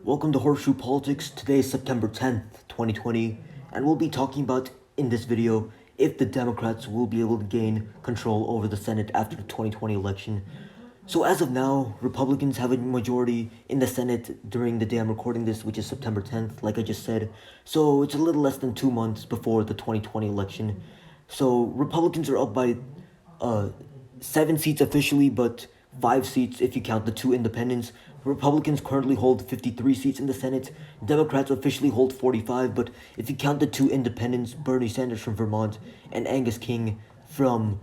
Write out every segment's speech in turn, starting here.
Welcome to Horseshoe Politics. Today is September 10th, 2020, and we'll be talking about in this video if the Democrats will be able to gain control over the Senate after the 2020 election. So, as of now, Republicans have a majority in the Senate during the day I'm recording this, which is September 10th, like I just said. So, it's a little less than 2 months before the 2020 election. So, Republicans are up by 7 seats officially, but 5 seats if you count the two independents. Republicans currently hold 53 seats in the Senate. Democrats officially hold 45, but if you count the two independents, Bernie Sanders from Vermont and Angus King from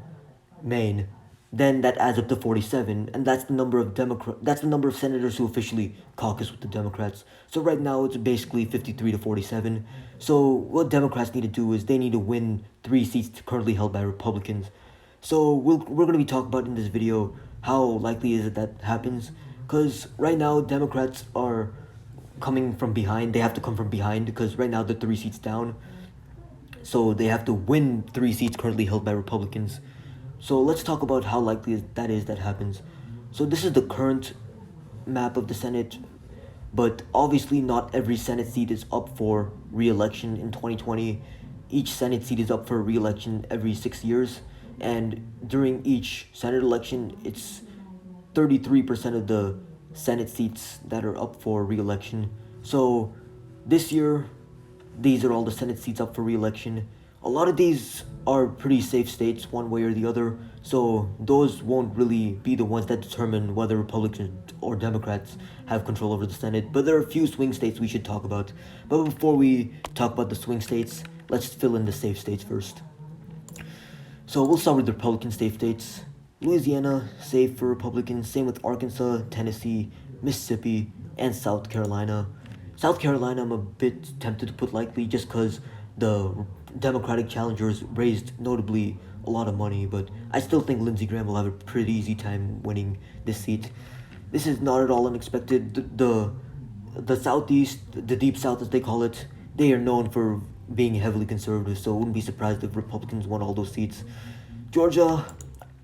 Maine, then that adds up to 47, and that's the number of that's the number of senators who officially caucus with the Democrats. So right now it's basically 53 to 47. So what Democrats need to do is they need to win 3 seats currently held by Republicans. So we're going to be talking about in this video how likely is it that happens, because right now Democrats are coming from behind. They have to come from behind because right now they're 3 seats down. So they have to win 3 seats currently held by Republicans. So let's talk about how likely that happens. So this is the current map of the Senate, but obviously not every Senate seat is up for re-election in 2020. Each Senate seat is up for re-election every 6 years, and during each Senate election, it's 33% of the Senate seats that are up for re-election. So this year, these are all the Senate seats up for re-election. A lot of these are pretty safe states one way or the other, so those won't really be the ones that determine whether Republicans or Democrats have control over the Senate. But there are a few swing states we should talk about. But before we talk about the swing states, let's fill in the safe states first. So we'll start with the Republican safe states. Louisiana, safe for Republicans. Same with Arkansas, Tennessee, Mississippi, and South Carolina. South Carolina, I'm a bit tempted to put likely just because the Democratic challengers raised notably a lot of money, but I still think Lindsey Graham will have a pretty easy time winning this seat. This is not at all unexpected. The Southeast, the Deep South as they call it, they are known for being heavily conservative, so I wouldn't be surprised if Republicans won all those seats. Georgia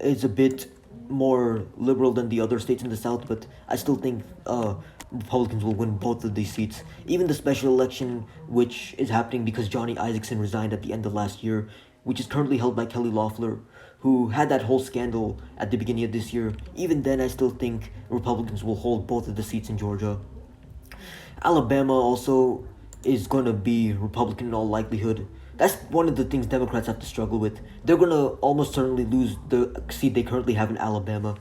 is a bit more liberal than the other states in the South, but I still think Republicans will win both of these seats. Even the special election, which is happening because Johnny Isakson resigned at the end of last year, which is currently held by Kelly Loeffler, who had that whole scandal at the beginning of this year. Even then, I still think Republicans will hold both of the seats in Georgia. Alabama also is going to be Republican in all likelihood. That's one of the things Democrats have to struggle with. They're going to almost certainly lose the seat they currently have in Alabama.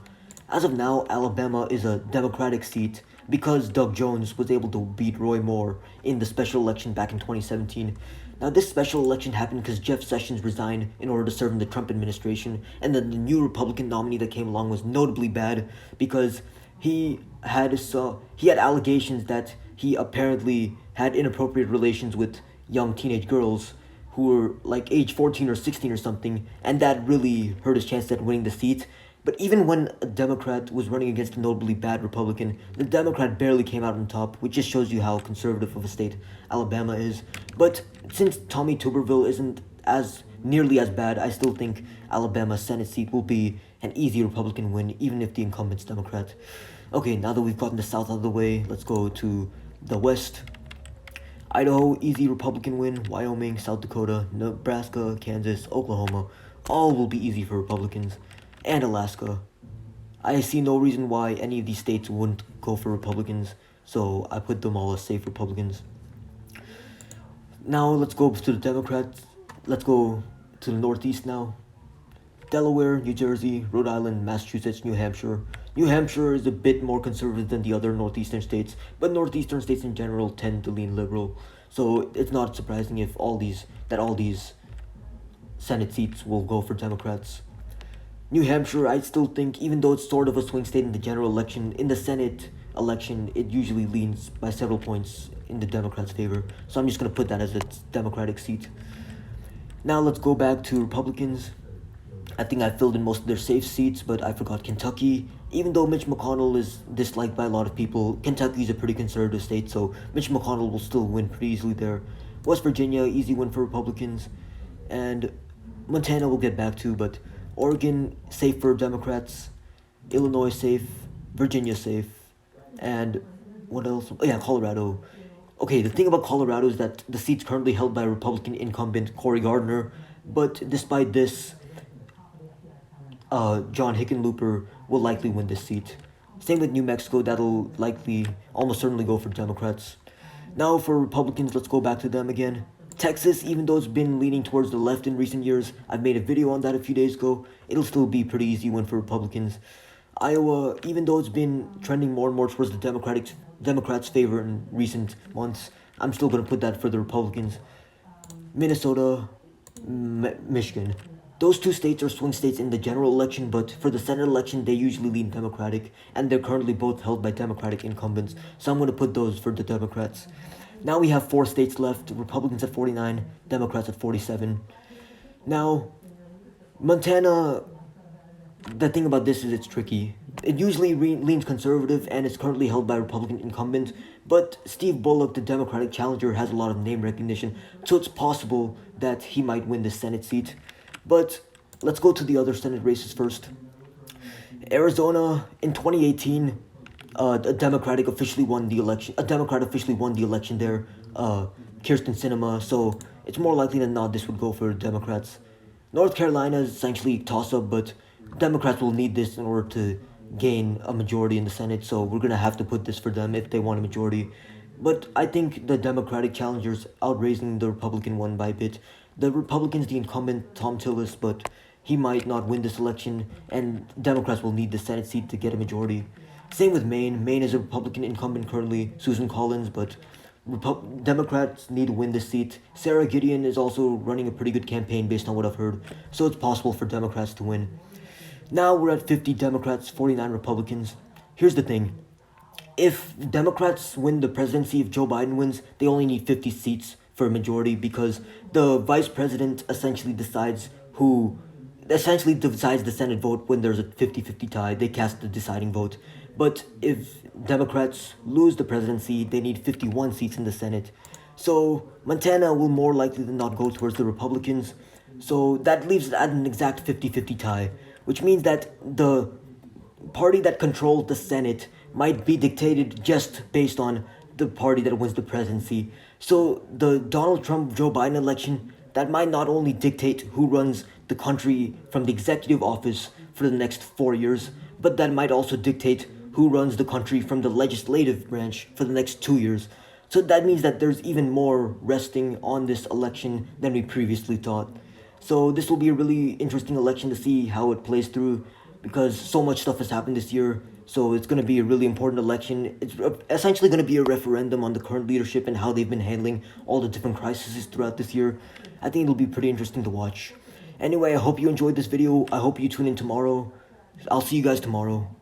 As of now, Alabama is a Democratic seat because Doug Jones was able to beat Roy Moore in the special election back in 2017. Now, this special election happened because Jeff Sessions resigned in order to serve in the Trump administration, and then the new Republican nominee that came along was notably bad because he had allegations that he apparently had inappropriate relations with young teenage girls who were like age 14 or 16 or something, and that really hurt his chance at winning the seat. But even when a Democrat was running against a notably bad Republican, the Democrat barely came out on top, which just shows you how conservative of a state Alabama is. But since Tommy Tuberville isn't as nearly as bad, I still think Alabama's Senate seat will be an easy Republican win, even if the incumbent's Democrat. Okay, now that we've gotten the South out of the way, let's go to the West. Idaho, easy Republican win. Wyoming, South Dakota, Nebraska, Kansas, Oklahoma, all will be easy for Republicans. And Alaska. I see no reason why any of these states wouldn't go for Republicans, so I put them all as safe Republicans. Now let's go to the Democrats. Let's go to the Northeast now. Delaware, New Jersey, Rhode Island, Massachusetts, New Hampshire. New Hampshire is a bit more conservative than the other northeastern states, but northeastern states in general tend to lean liberal. So it's not surprising if all these Senate seats will go for Democrats. New Hampshire, I still think, even though it's sort of a swing state in the general election, in the Senate election, it usually leans by several points in the Democrats' favor. So I'm just going to put that as a Democratic seat. Now let's go back to Republicans. I think I filled in most of their safe seats, but I forgot Kentucky. Even though Mitch McConnell is disliked by a lot of people, Kentucky is a pretty conservative state, so Mitch McConnell will still win pretty easily there. West Virginia, easy win for Republicans. And Montana we'll get back to, but Oregon, safe for Democrats. Illinois, safe. Virginia, safe. And what else? Oh yeah, Colorado. Okay, the thing about Colorado is that the seat's currently held by Republican incumbent Cory Gardner, but despite this, John Hickenlooper will likely win this seat. Same with New Mexico, that'll likely, almost certainly go for Democrats. Now for Republicans, let's go back to them again. Texas, even though it's been leaning towards the left in recent years, I've made a video on that a few days ago, it'll still be a pretty easy win for Republicans. Iowa, even though it's been trending more and more towards the Democrats' favor in recent months, I'm still going to put that for the Republicans. Minnesota, Michigan. Those two states are swing states in the general election, but for the Senate election, they usually lean Democratic, and they're currently both held by Democratic incumbents, so I'm going to put those for the Democrats. Now we have 4 states left, Republicans at 49, Democrats at 47. Now, Montana, the thing about this is it's tricky. It usually leans conservative and is currently held by Republican incumbent, but Steve Bullock, the Democratic challenger, has a lot of name recognition, so it's possible that he might win the Senate seat. But let's go to the other Senate races first. Arizona, in 2018, a Democrat officially won the election there, Kirsten Sinema, so it's more likely than not this would go for Democrats. North Carolina is essentially toss-up, but Democrats will need this in order to gain a majority in the Senate, so we're going to have to put this for them if they want a majority. But I think the Democratic challenger's outraising the Republican one by a bit. The Republican's the incumbent, Tom Tillis, but he might not win this election, and Democrats will need the Senate seat to get a majority. Same with Maine. Maine is a Republican incumbent currently, Susan Collins, but Democrats need to win this seat. Sarah Gideon is also running a pretty good campaign based on what I've heard, so it's possible for Democrats to win. Now we're at 50 Democrats, 49 Republicans. Here's the thing. If Democrats win the presidency, if Joe Biden wins, they only need 50 seats for a majority because the vice president essentially decides the Senate vote when there's a 50-50 tie. They cast the deciding vote. But if Democrats lose the presidency, they need 51 seats in the Senate. So Montana will more likely than not go towards the Republicans. So that leaves it at an exact 50-50 tie, which means that the party that controls the Senate might be dictated just based on the party that wins the presidency. So the Donald Trump-Joe Biden election, that might not only dictate who runs the country from the executive office for the next 4 years, but that might also dictate who runs the country from the legislative branch for the next 2 years. So that means that there's even more resting on this election than we previously thought. So this will be a really interesting election to see how it plays through because so much stuff has happened this year. So it's going to be a really important election. It's essentially going to be a referendum on the current leadership and how they've been handling all the different crises throughout this year. I think it'll be pretty interesting to watch. Anyway, I hope you enjoyed this video. I hope you tune in tomorrow. I'll see you guys tomorrow.